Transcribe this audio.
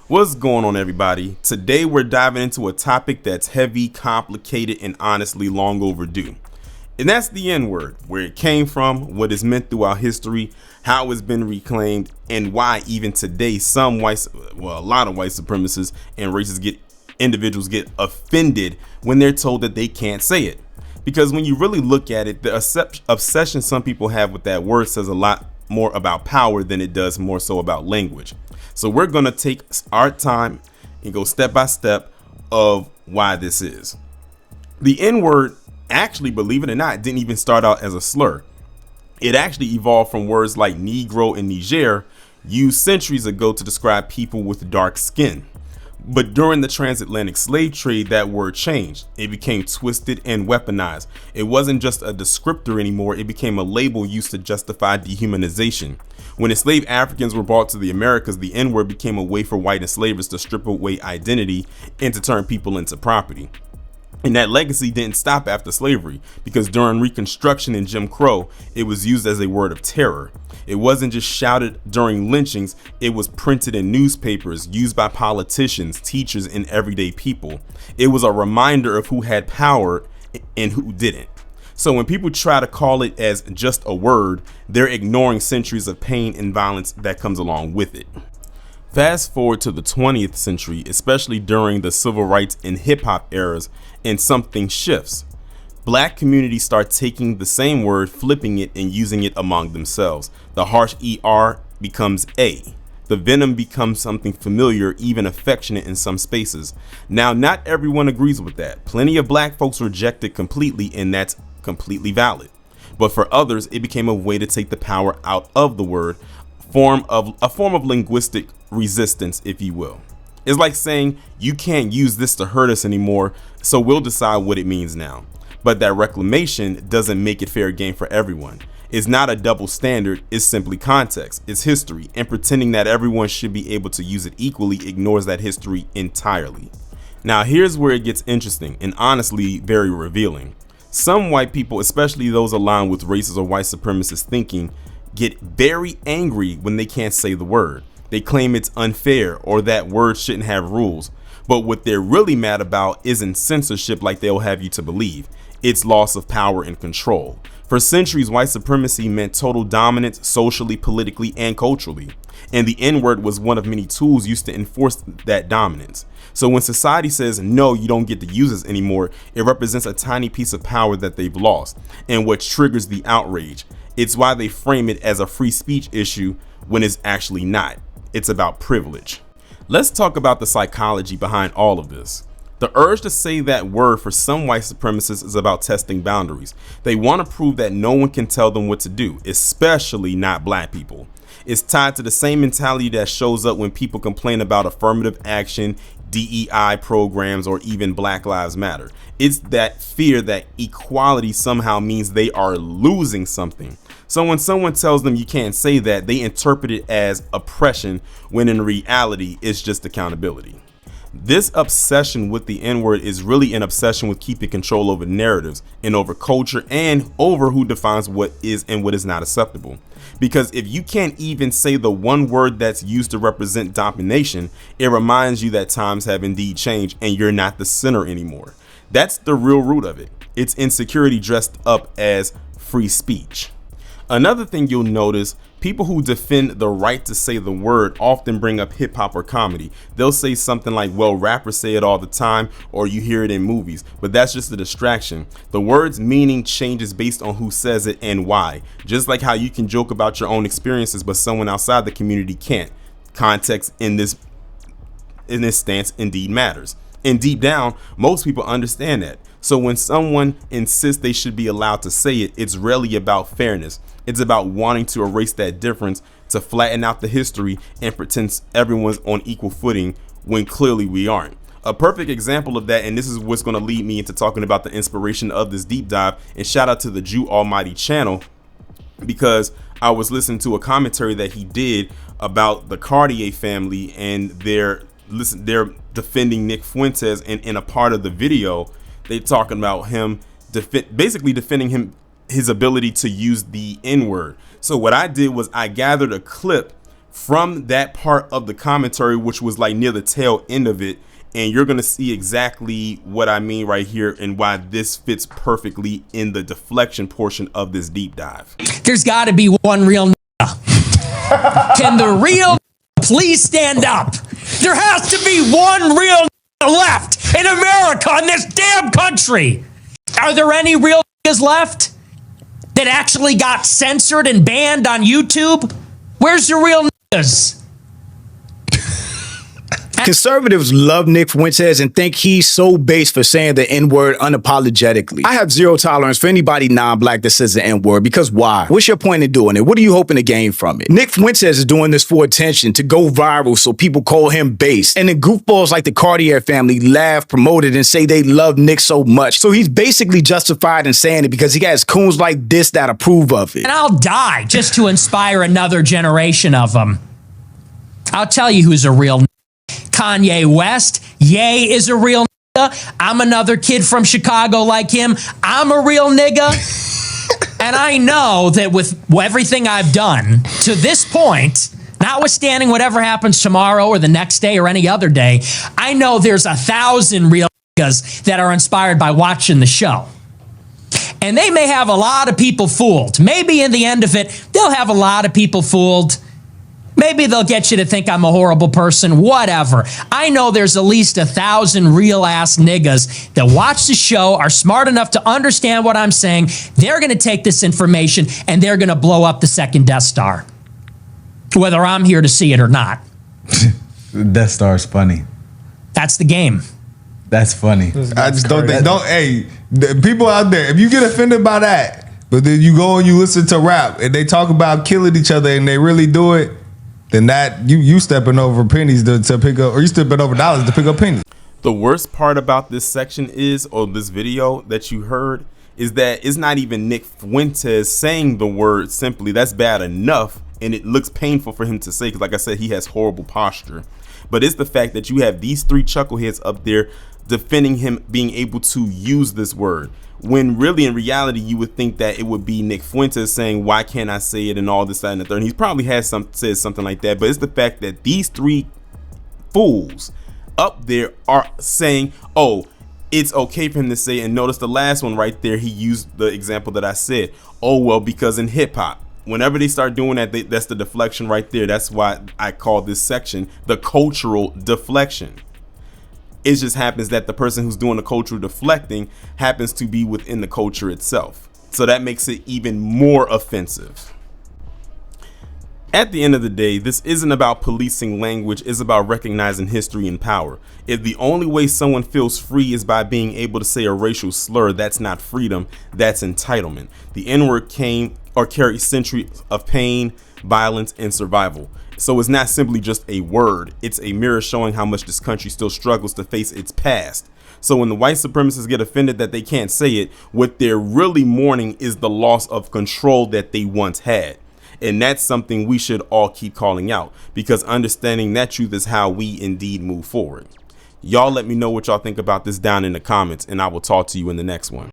What's going on, everybody? Today we're diving into a topic that's heavy, complicated, and honestly long overdue. And that's the N-word, where it came from, what it's meant throughout history, how it's been reclaimed, and why even today a lot of white supremacists and individuals get offended when they're told that they can't say it. Because when you really look at it, the obsession some people have with that word says a lot more about power than it does more so about language. So we're going to take our time and go step by step of why this is. The N-word, actually, believe it or not, didn't even start out as a slur. It actually evolved from words like Negro and Niger, used centuries ago to describe people with dark skin. But during the transatlantic slave trade, that word changed. It became twisted and weaponized. It wasn't just a descriptor anymore. It became a label used to justify dehumanization. When enslaved Africans were brought to the Americas, the N-word became a way for white enslavers to strip away identity and to turn people into property. And that legacy didn't stop after slavery, because during Reconstruction and Jim Crow, it was used as a word of terror. It wasn't just shouted during lynchings, it was printed in newspapers, used by politicians, teachers, and everyday people. It was a reminder of who had power and who didn't. So when people try to call it as just a word, they're ignoring centuries of pain and violence that comes along with it. Fast forward to the 20th century, especially during the civil rights and hip hop eras, and something shifts. Black communities start taking the same word, flipping it, and using it among themselves. The harsh ER becomes A. The venom becomes something familiar, even affectionate in some spaces. Now, not everyone agrees with that. Plenty of black folks reject it completely, and that's completely valid. But for others, it became a way to take the power out of the word, a form of linguistic resistance, if you will. It's like saying you can't use this to hurt us anymore, so we'll decide what it means now. But that reclamation doesn't make it fair game for everyone. It's not a double standard, it's simply context, it's history, and pretending that everyone should be able to use it equally ignores that history entirely. Now here's where it gets interesting and honestly very revealing. Some white people, especially those aligned with racist or white supremacist thinking, get very angry when they can't say the word. They claim it's unfair or that words shouldn't have rules. But what they're really mad about isn't censorship like they'll have you to believe. It's loss of power and control. For centuries, white supremacy meant total dominance socially, politically, and culturally. And the N-word was one of many tools used to enforce that dominance. So when society says, no, you don't get to use this anymore, it represents a tiny piece of power that they've lost and what triggers the outrage. It's why they frame it as a free speech issue when it's actually not. It's about privilege. Let's talk about the psychology behind all of this. The urge to say that word for some white supremacists is about testing boundaries. They want to prove that no one can tell them what to do, especially not black people. It's tied to the same mentality that shows up when people complain about affirmative action, DEI programs, or even Black Lives Matter. It's that fear that equality somehow means they are losing something. So when someone tells them you can't say that, they interpret it as oppression, when in reality, it's just accountability. This obsession with the N-word is really an obsession with keeping control over narratives and over culture and over who defines what is and what is not acceptable. Because if you can't even say the one word that's used to represent domination, it reminds you that times have indeed changed and you're not the center anymore. That's the real root of it. It's insecurity dressed up as free speech. Another thing you'll notice, people who defend the right to say the word often bring up hip hop or comedy. They'll say something like, well, rappers say it all the time, or you hear it in movies, but that's just a distraction. The word's meaning changes based on who says it and why. Just like how you can joke about your own experiences, but someone outside the community can't. Context in this stance indeed matters. And deep down, most people understand that. So when someone insists they should be allowed to say it, it's rarely about fairness. It's about wanting to erase that difference, to flatten out the history and pretend everyone's on equal footing when clearly we aren't. A perfect example of that, and this is what's going to lead me into talking about the inspiration of this deep dive, and shout out to the Jew Almighty channel, because I was listening to a commentary that he did about the Cartier family and they're defending Nick Fuentes, and in a part of the video they talking about him basically defending his ability to use the N-word. So what I did was I gathered a clip from that part of the commentary, which was like near the tail end of it. And you're going to see exactly what I mean right here and why this fits perfectly in the deflection portion of this deep dive. There's got to be one real Can the real please stand up? There has to be one real left in America, in this damn country. Are there any real left that actually got censored and banned on YouTube? Where's the real niggas? Conservatives love Nick Fuentes and think he's so base for saying the N-word unapologetically. I have zero tolerance for anybody non-black that says the N-word, because why? What's your point in doing it? What are you hoping to gain from it? Nick Fuentes is doing this for attention, to go viral so people call him base. And then goofballs like the Cartier family laugh, promote it, and say they love Nick so much. So he's basically justified in saying it because he has coons like this that approve of it. And I'll die just to inspire another generation of them. I'll tell you who's a real Kanye West. Ye is a real nigga. I'm another kid from Chicago like him. I'm a real nigga. And I know that with everything I've done to this point, notwithstanding whatever happens tomorrow or the next day or any other day, I know there's 1,000 real niggas that are inspired by watching the show. And they may have a lot of people fooled. Maybe in the end of it, they'll have a lot of people fooled. Maybe they'll get you to think I'm a horrible person, whatever. I know there's at least 1,000 real-ass niggas that watch the show, are smart enough to understand what I'm saying. They're going to take this information and they're going to blow up the second Death Star, whether I'm here to see it or not. The Death Star is funny. That's the game. That's funny. I just don't think, hey, the people out there, if you get offended by that, but then you go and you listen to rap and they talk about killing each other and they really do it, then that you stepping over pennies to pick up, or you stepping over dollars to pick up pennies. The worst part about this section is, or this video that you heard, is that it's not even Nick Fuentes saying the word simply. That's bad enough, and it looks painful for him to say, because like I said, he has horrible posture. But it's the fact that you have these three chuckleheads up there defending him being able to use this word, when really in reality you would think that it would be Nick Fuentes saying, why can't I say it, and all this, that, and the third. And he probably has said something like that, but it's the fact that these three fools up there are saying, oh, it's okay for him to say. And notice the last one right there, he used the example that I said, oh well, because in hip-hop, whenever they start doing that, that's the deflection right there. That's why I call this section the cultural deflection. It just happens that the person who's doing the cultural deflecting happens to be within the culture itself. So that makes it even more offensive. At the end of the day, this isn't about policing language, it's about recognizing history and power. If the only way someone feels free is by being able to say a racial slur, that's not freedom, that's entitlement. The N-word came or carried centuries of pain, violence, and survival. So it's not simply just a word, it's a mirror showing how much this country still struggles to face its past. So when the white supremacists get offended that they can't say it, what they're really mourning is the loss of control that they once had. And that's something we should all keep calling out, because understanding that truth is how we indeed move forward. Y'all let me know what y'all think about this down in the comments, and I will talk to you in the next one.